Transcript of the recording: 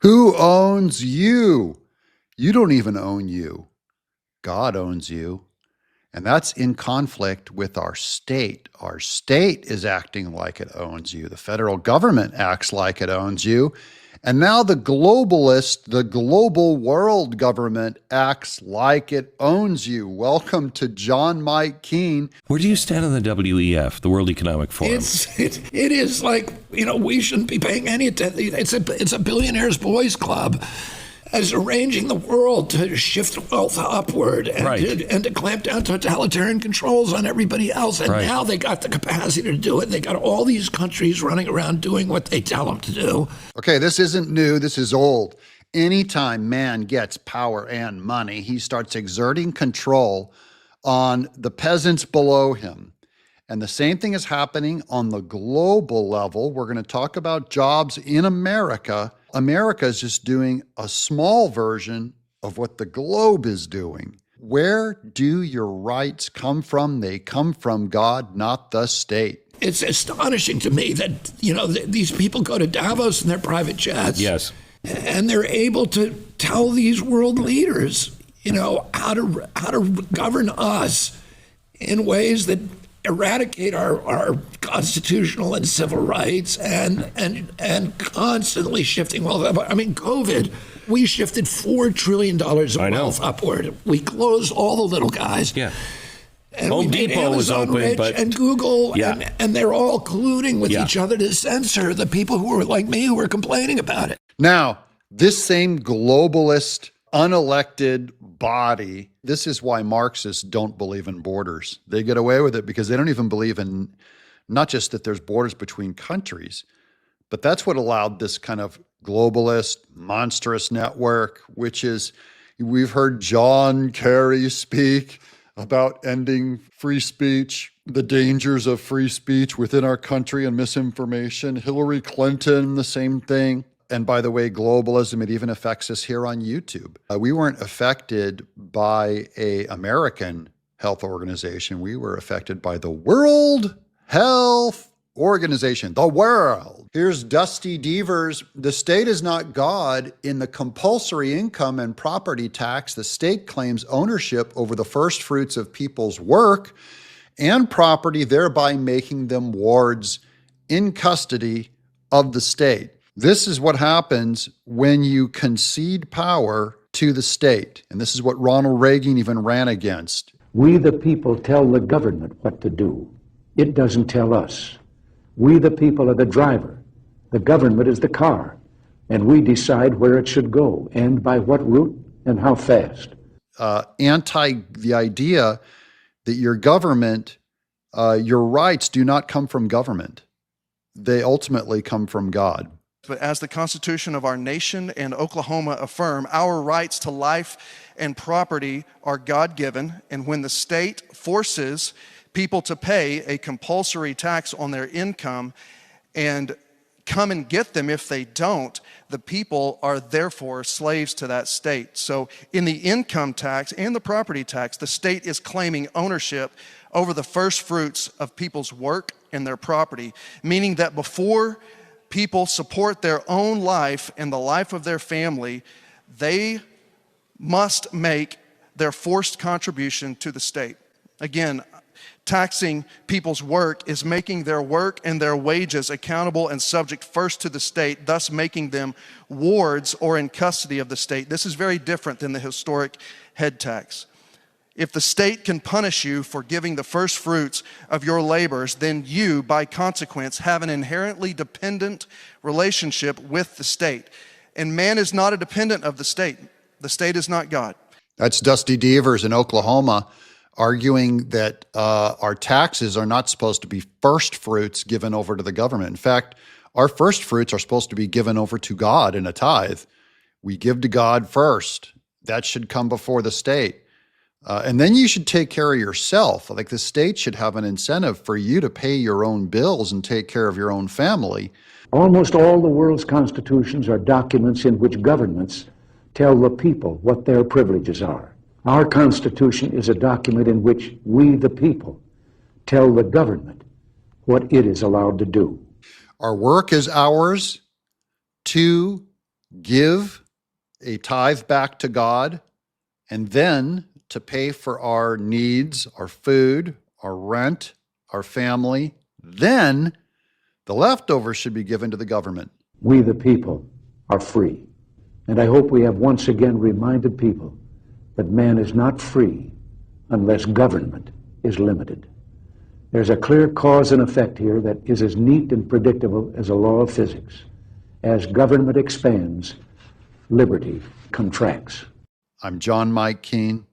Who owns you? You don't even own you. God owns you. And that's in conflict with our state. Our state is acting like it owns you. The federal government acts like it owns you. And now the globalist, the global world government acts like it owns you. Welcome to John Mike Keene. Where do you stand on the WEF, the World Economic Forum? It is like, we shouldn't be paying any attention. It's a billionaires' boys club as arranging the world to shift wealth upward and to clamp down totalitarian controls on everybody else. And now they got the capacity to do it. They got all these countries running around doing what they tell them to do. Okay, this isn't new. This is old. Anytime man gets power and money, he starts exerting control on the peasants below him. And the same thing is happening on the global level. We're going to talk about jobs in America. America is just doing a small version of what the globe is doing. Where do your rights come from? They come from God, not the state. It's astonishing to me that, these people go to Davos in their private jets. Yes. And they're able to tell these world leaders, how to govern us in ways that eradicate our constitutional and civil rights and constantly shifting wealth. I mean, COVID, we shifted $4 trillion of wealth upward. We closed all the little guys. Yeah. And Home Depot was open, rich, but and Google, and they're all colluding with each other to censor the people who were like me who were complaining about it. Now, this same globalist, unelected body, this is why Marxists don't believe in borders. They get away with it because they don't even believe in not just that there's borders between countries, but that's what allowed this kind of globalist, monstrous network, which is, we've heard John Kerry speak about ending free speech, the dangers of free speech within our country and misinformation. Hillary Clinton, the same thing. And by the way, globalism, it even affects us here on YouTube. We weren't affected by an American health organization. We were affected by the World Health Organization, the world. Here's Dusty Devers. The state is not God. In the compulsory income and property tax, the state claims ownership over the first fruits of people's work and property, thereby making them wards in custody of the state. This is what happens when you concede power to the state. And this is what Ronald Reagan even ran against. We, the people, tell the government what to do. It doesn't tell us. We, the people, are the driver. The government is the car. And we decide where it should go and by what route and how fast. The idea that your government, your rights do not come from government. They ultimately come from God. But as the Constitution of our nation and Oklahoma affirm, our rights to life and property are God-given, and when the state forces people to pay a compulsory tax on their income and come and get them if they don't, the people are therefore slaves to that state. So in the income tax and the property tax, the state is claiming ownership over the first fruits of people's work and their property, meaning that before people support their own life and the life of their family, they must make their forced contribution to the state. Again, taxing people's work is making their work and their wages accountable and subject first to the state, thus making them wards or in custody of the state. This is very different than the historic head tax. If the state can punish you for giving the first fruits of your labors, then you, by consequence, have an inherently dependent relationship with the state. And man is not a dependent of the state. The state is not God. That's Dusty Devers in Oklahoma arguing that our taxes are not supposed to be first fruits given over to the government. In fact, our first fruits are supposed to be given over to God in a tithe. We give to God first. That should come before the state. And then you should take care of yourself. Like the state should have an incentive for you to pay your own bills and take care of your own family. Almost all the world's constitutions are documents in which governments tell the people what their privileges are. Our Constitution is a document in which we, the people, tell the government what it is allowed to do. Our work is ours to give a tithe back to God, and then to pay for our needs, our food, our rent, our family, then the leftovers should be given to the government. We, the people, are free. And I hope we have once again reminded people that man is not free unless government is limited. There's a clear cause and effect here that is as neat and predictable as a law of physics. As government expands, liberty contracts. I'm John Mike Keene.